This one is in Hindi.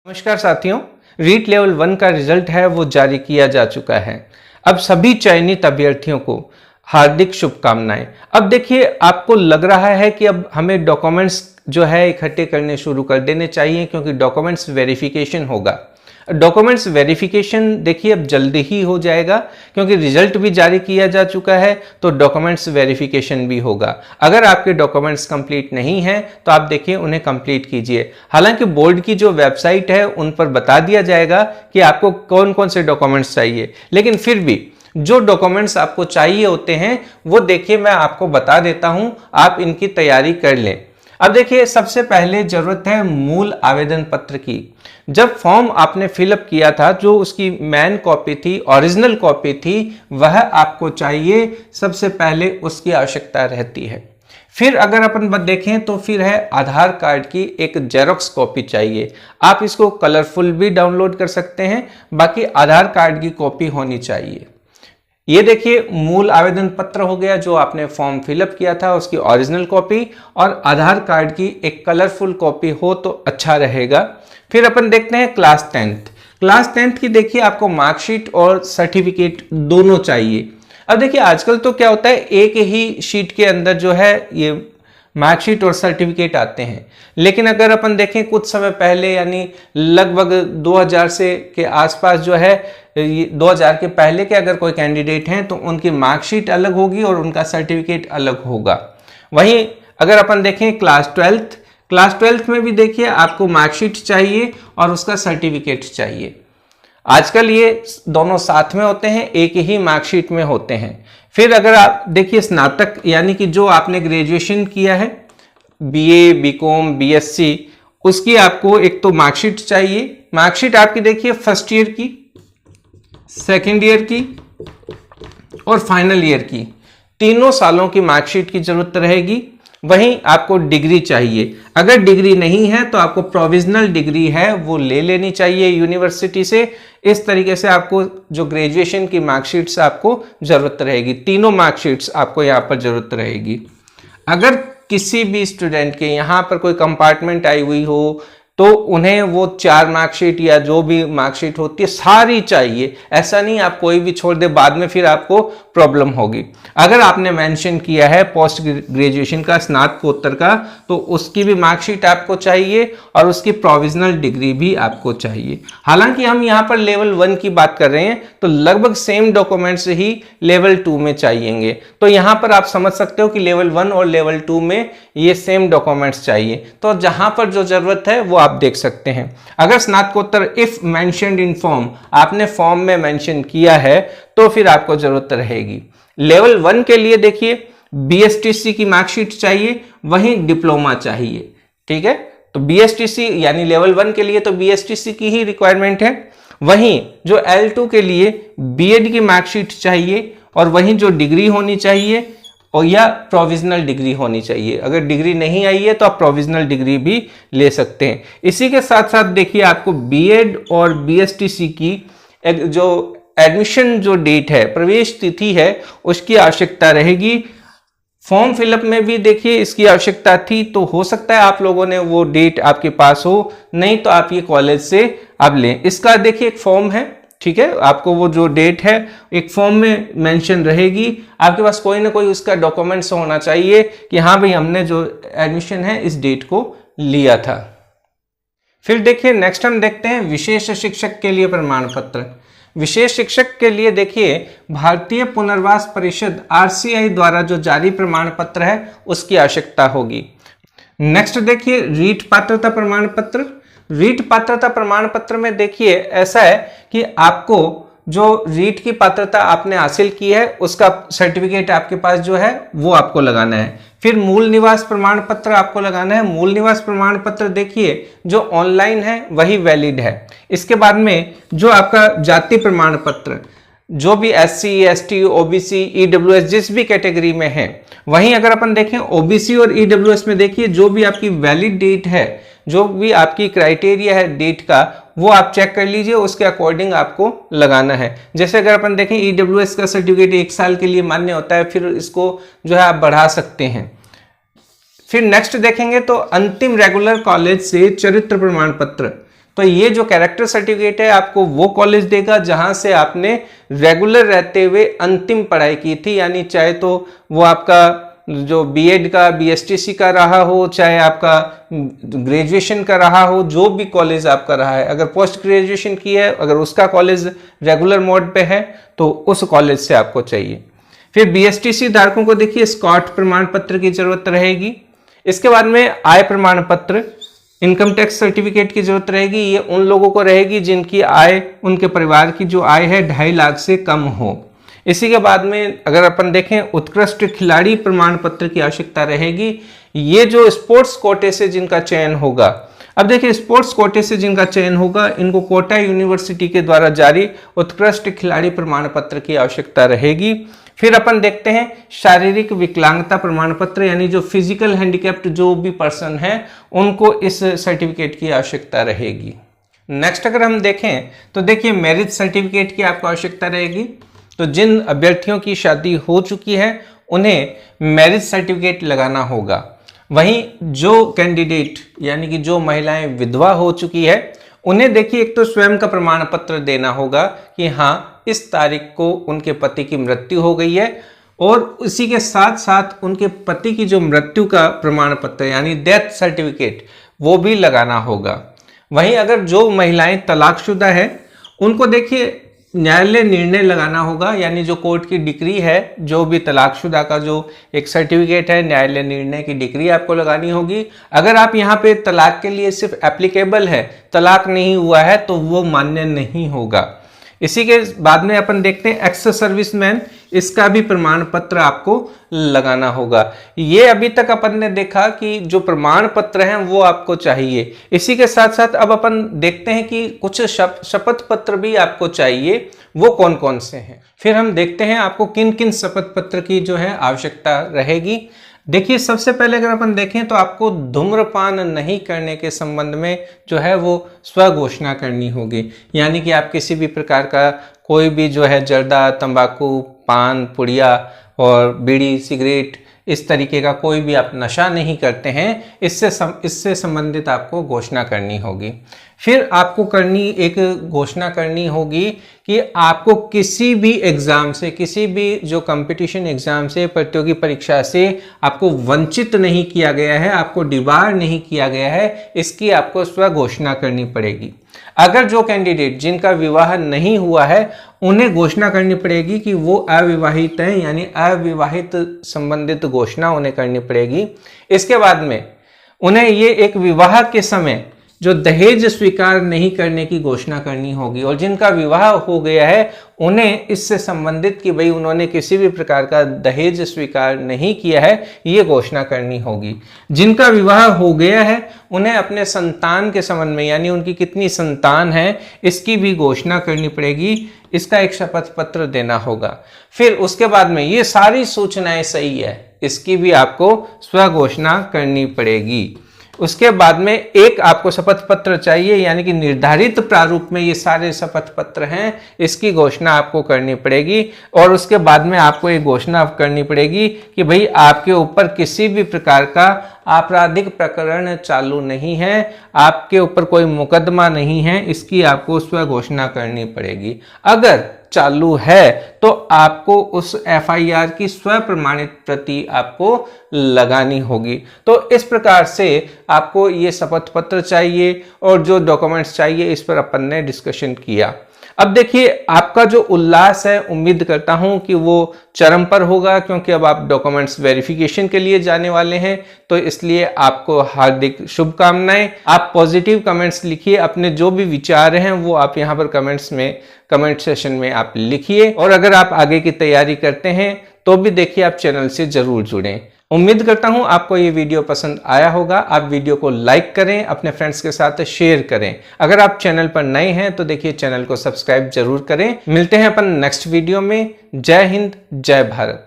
नमस्कार साथियों, रीट लेवल 1 का रिजल्ट है वो जारी किया जा चुका है। अब सभी चयनित अभ्यर्थियों को हार्दिक शुभकामनाएं। अब देखिए, आपको लग रहा है कि अब हमें डॉक्यूमेंट्स जो है इकट्ठे करने शुरू कर देने चाहिए क्योंकि डॉक्यूमेंट्स वेरिफिकेशन होगा। डॉक्यूमेंट्स वेरिफिकेशन देखिए अब जल्दी ही हो जाएगा क्योंकि रिजल्ट भी जारी किया जा चुका है, तो डॉक्यूमेंट्स वेरिफिकेशन भी होगा। अगर आपके डॉक्यूमेंट्स कंप्लीट नहीं हैं तो आप देखिए उन्हें कंप्लीट कीजिए। हालांकि बोर्ड की जो वेबसाइट है उन पर बता दिया जाएगा कि आपको कौन कौन से डॉक्यूमेंट्स चाहिए, लेकिन फिर भी जो डॉक्यूमेंट्स आपको चाहिए होते हैं वो देखिए मैं आपको बता देता हूं, आप इनकी तैयारी कर लें। अब देखिए, सबसे पहले जरूरत है मूल आवेदन पत्र की। जब फॉर्म आपने फिलअप किया था, जो उसकी मेन कॉपी थी, ओरिजिनल कॉपी थी, वह आपको चाहिए। सबसे पहले उसकी आवश्यकता रहती है। फिर अगर अपन देखें तो फिर है आधार कार्ड की एक जेरोक्स कॉपी चाहिए। आप इसको कलरफुल भी डाउनलोड कर सकते हैं, बाकी आधार कार्ड की कॉपी होनी चाहिए। ये देखिए मूल आवेदन पत्र हो गया, जो आपने फॉर्म फिलअप किया था उसकी ओरिजिनल कॉपी, और आधार कार्ड की एक कलरफुल कॉपी हो तो अच्छा रहेगा। फिर अपन देखते हैं क्लास 10th। क्लास 10th की देखिए आपको मार्कशीट और सर्टिफिकेट दोनों चाहिए। अब देखिए आजकल तो क्या होता है, एक ही शीट के अंदर जो है ये मार्कशीट और सर्टिफिकेट आते हैं, लेकिन अगर अपन देखें कुछ समय पहले यानी लगभग 2000 से के आसपास जो है, 2000 के पहले के अगर कोई कैंडिडेट हैं तो उनकी मार्कशीट अलग होगी और उनका सर्टिफिकेट अलग होगा। वहीं अगर अपन देखें क्लास 12th में भी देखिए आपको मार्कशीट चाहिए और उसका सर्टिफिकेट चाहिए। आजकल ये दोनों साथ में होते हैं, एक ही मार्कशीट में होते हैं। फिर अगर आप देखिए स्नातक यानी कि जो आपने ग्रेजुएशन किया है, बीए, बीकॉम, बीएससी, उसकी आपको एक तो मार्कशीट चाहिए। मार्कशीट आपकी देखिए फर्स्ट ईयर की, सेकेंड ईयर की और फाइनल ईयर की, तीनों सालों की मार्कशीट की जरूरत रहेगी। वहीं आपको डिग्री चाहिए। अगर डिग्री नहीं है तो आपको प्रोविजनल डिग्री है वो ले लेनी चाहिए यूनिवर्सिटी से। इस तरीके से आपको जो ग्रेजुएशन की मार्कशीट्स आपको जरूरत रहेगी, तीनों मार्कशीट्स आपको यहाँ पर जरूरत रहेगी। अगर किसी भी स्टूडेंट के यहाँ पर कोई कंपार्टमेंट आई हुई हो तो उन्हें वो 4 मार्कशीट या जो भी मार्कशीट होती है सारी चाहिए। ऐसा नहीं आप कोई भी छोड़ दे, बाद में फिर आपको प्रॉब्लम होगी। अगर आपने मेंशन किया है पोस्ट ग्रेजुएशन का, स्नातकोत्तर का, तो उसकी भी मार्कशीट आपको चाहिए और उसकी प्रोविजनल डिग्री भी आपको चाहिए। हालांकि हम यहाँ पर लेवल 1 की बात कर रहे हैं तो लगभग सेम डॉक्यूमेंट्स ही लेवल 2 में चाहिएंगे। तो यहाँ पर आप समझ सकते हो कि लेवल 1 और लेवल 2 में ये सेम डॉक्यूमेंट्स चाहिए। तो जहां पर जो जरूरत है वो आप देख सकते हैं। अगर स्नातकोत्तर इफ मेंशन्ड इन फॉर्म, आपने फॉर्म में मेंशन किया है तो फिर आपको जरूरत रहेगी। लेवल 1 के लिए देखिए बीएसटीसी की मार्कशीट चाहिए, वहीं डिप्लोमा चाहिए। ठीक है, तो बीएसटीसी यानी लेवल 1 के लिए तो बीएसटीसी की ही रिक्वायरमेंट है। वहीं जो L2 के लिए बीएड की मार्कशीट चाहिए और वहीं जो डिग्री होनी चाहिए और या प्रोविजनल डिग्री होनी चाहिए। अगर डिग्री नहीं आई है तो आप प्रोविजनल डिग्री भी ले सकते हैं। इसी के साथ साथ देखिए आपको बीएड और बीएसटीसी की जो एडमिशन जो डेट है, प्रवेश तिथि है, उसकी आवश्यकता रहेगी। फॉर्म फिलअप में भी देखिए इसकी आवश्यकता थी, तो हो सकता है आप लोगों ने वो डेट आपके पास हो, नहीं तो आप ये कॉलेज से अब लें। इसका देखिए एक फॉर्म है, ठीक है, आपको वो जो डेट है एक फॉर्म में मेंशन रहेगी। आपके पास कोई ना कोई उसका डॉक्यूमेंट्स होना चाहिए कि हाँ भाई हमने जो एडमिशन है इस डेट को लिया था। फिर देखिए नेक्स्ट हम देखते हैं विशेष शिक्षक के लिए प्रमाण पत्र। विशेष शिक्षक के लिए देखिए भारतीय पुनर्वास परिषद RCI द्वारा जो जारी प्रमाण पत्र है उसकी आवश्यकता होगी। नेक्स्ट देखिए रीट पात्रता प्रमाण पत्र। रीट पात्रता प्रमाण पत्र में देखिए ऐसा है कि आपको जो रीट की पात्रता आपने हासिल की है उसका सर्टिफिकेट आपके पास जो है वो आपको लगाना है। फिर मूल निवास प्रमाण पत्र आपको लगाना है। मूल निवास प्रमाण पत्र देखिए जो ऑनलाइन है वही वैलिड है। इसके बाद में जो आपका जाति प्रमाण पत्र, जो भी SC, ST, OBC, EWS जिस भी कैटेगरी में है, वहीं अगर अपन देखें OBC और EWS में देखिए जो भी आपकी वैलिड डेट है, जो भी आपकी क्राइटेरिया है डेट का, वो आप चेक कर लीजिए, उसके अकॉर्डिंग आपको लगाना है। जैसे अगर अपन देखें EWS का सर्टिफिकेट 1 साल के लिए मान्य होता है, फिर इसको जो है आप बढ़ा सकते हैं। फिर नेक्स्ट देखेंगे तो अंतिम रेगुलर कॉलेज से चरित्र प्रमाण पत्र। तो ये जो कैरेक्टर सर्टिफिकेट है आपको वो कॉलेज देगा जहां से आपने रेगुलर रहते हुए अंतिम पढ़ाई की थी, यानी चाहे तो वो आपका जो बीएड का बीएसटीसी का रहा हो, चाहे आपका ग्रेजुएशन का रहा हो, जो भी कॉलेज आपका रहा है, अगर पोस्ट ग्रेजुएशन की है, अगर उसका कॉलेज रेगुलर मोड पे है तो उस कॉलेज से आपको चाहिए। फिर बीएसटीसी धारकों को देखिए स्कॉट प्रमाण पत्र की जरूरत रहेगी। इसके बाद में आय प्रमाण पत्र, इनकम टैक्स सर्टिफिकेट की जरूरत रहेगी। ये उन लोगों को रहेगी जिनकी आय, उनके परिवार की जो आय है 2.5 लाख से कम हो। इसी के बाद में अगर अपन देखें उत्कृष्ट खिलाड़ी प्रमाण पत्र की आवश्यकता रहेगी। ये जो स्पोर्ट्स कोटे से जिनका चयन होगा, अब देखिए स्पोर्ट्स कोटे से जिनका चयन होगा इनको कोटा यूनिवर्सिटी के द्वारा जारी उत्कृष्ट खिलाड़ी प्रमाण पत्र की आवश्यकता रहेगी। फिर अपन देखते हैं शारीरिक विकलांगता प्रमाण पत्र, यानी जो फिजिकल हैंडीकैप्ड जो भी पर्सन है उनको इस सर्टिफिकेट की आवश्यकता रहेगी। नेक्स्ट अगर हम देखें तो देखिए मैरिज सर्टिफिकेट की आपको आवश्यकता रहेगी। तो जिन अभ्यर्थियों की शादी हो चुकी है उन्हें मैरिज सर्टिफिकेट लगाना होगा। वहीं जो कैंडिडेट यानी कि जो महिलाएं विधवा हो चुकी है उन्हें देखिए एक तो स्वयं का प्रमाण पत्र देना होगा कि हाँ इस तारीख को उनके पति की मृत्यु हो गई है, और इसी के साथ साथ उनके पति की जो मृत्यु का प्रमाण पत्र यानी डेथ सर्टिफिकेट वो भी लगाना होगा। वहीं अगर जो महिलाएं तलाकशुदा है उनको देखिए न्यायालय निर्णय लगाना होगा, यानी जो कोर्ट की डिक्री है, जो भी तलाकशुदा का जो एक सर्टिफिकेट है न्यायालय निर्णय की डिक्री आपको लगानी होगी। अगर आप यहाँ पे तलाक के लिए सिर्फ एप्लीकेबल है, तलाक नहीं हुआ है तो वो मान्य नहीं होगा। इसी के बाद में अपन देखते हैं एक्स सर्विसमैन, इसका भी प्रमाण पत्र आपको लगाना होगा। ये अभी तक अपन ने देखा कि जो प्रमाण पत्र हैं वो आपको चाहिए। इसी के साथ साथ अब अपन देखते हैं कि कुछ शपथ पत्र भी आपको चाहिए, वो कौन कौन से हैं। फिर हम देखते हैं आपको किन किन शपथ पत्र की जो है आवश्यकता रहेगी। देखिए सबसे पहले अगर अपन देखें तो आपको धूम्रपान नहीं करने के संबंध में जो है वो स्वघोषणा करनी होगी, यानी कि आप किसी भी प्रकार का कोई भी जो है जर्दा, तंबाकू, पान, पुड़िया और बीड़ी, सिगरेट, इस तरीके का कोई भी आप नशा नहीं करते हैं, इससे संबंधित आपको घोषणा करनी होगी। फिर आपको एक घोषणा करनी होगी कि आपको किसी भी एग्जाम से, किसी भी जो कंपटीशन एग्जाम से, प्रतियोगी परीक्षा से आपको वंचित नहीं किया गया है, आपको डिबार नहीं किया गया है, इसकी आपको स्व घोषणा करनी पड़ेगी। अगर जो कैंडिडेट जिनका विवाह नहीं हुआ है उन्हें घोषणा करनी पड़ेगी कि वो अविवाहित हैं, यानी अविवाहित संबंधित घोषणा उन्हें करनी पड़ेगी। इसके बाद में उन्हें ये एक विवाह के समय जो दहेज स्वीकार नहीं करने की घोषणा करनी होगी, और जिनका विवाह हो गया है उन्हें इससे संबंधित कि भाई उन्होंने किसी भी प्रकार का दहेज स्वीकार नहीं किया है, ये घोषणा करनी होगी। जिनका विवाह हो गया है उन्हें अपने संतान के संबंध में, यानी उनकी कितनी संतान है, इसकी भी घोषणा करनी पड़ेगी। इसका एक शपथ पत्र देना होगा। फिर उसके बाद में ये सारी सूचनाएं सही है, इसकी भी आपको स्व घोषणा करनी पड़ेगी। उसके बाद में एक आपको शपथ पत्र चाहिए, यानी कि निर्धारित प्रारूप में ये सारे शपथ पत्र हैं, इसकी घोषणा आपको करनी पड़ेगी। और उसके बाद में आपको एक घोषणा करनी पड़ेगी कि भाई आपके ऊपर किसी भी प्रकार का आपराधिक प्रकरण चालू नहीं है, आपके ऊपर कोई मुकदमा नहीं है, इसकी आपको स्व घोषणा करनी पड़ेगी। अगर चालू है तो आपको उस एफआईआर की स्व प्रमाणित प्रति आपको लगानी होगी। तो इस प्रकार से आपको ये शपथ पत्र चाहिए और जो डॉक्यूमेंट्स चाहिए इस पर अपन ने डिस्कशन किया। अब देखिए आपका जो उल्लास है, उम्मीद करता हूं कि वो चरम पर होगा, क्योंकि अब आप डॉक्यूमेंट्स वेरिफिकेशन के लिए जाने वाले हैं। तो इसलिए आपको हार्दिक शुभकामनाएं। आप पॉजिटिव कमेंट्स लिखिए, अपने जो भी विचार हैं वो आप यहाँ पर कमेंट सेशन में आप लिखिए। और अगर आप आगे की तैयारी करते हैं तो भी देखिए आप चैनल से जरूर जुड़ें। उम्मीद करता हूं आपको ये वीडियो पसंद आया होगा। आप वीडियो को लाइक करें, अपने फ्रेंड्स के साथ शेयर करें। अगर आप चैनल पर नए हैं तो देखिए चैनल को सब्सक्राइब जरूर करें। मिलते हैं अपन नेक्स्ट वीडियो में। जय हिंद, जय भारत।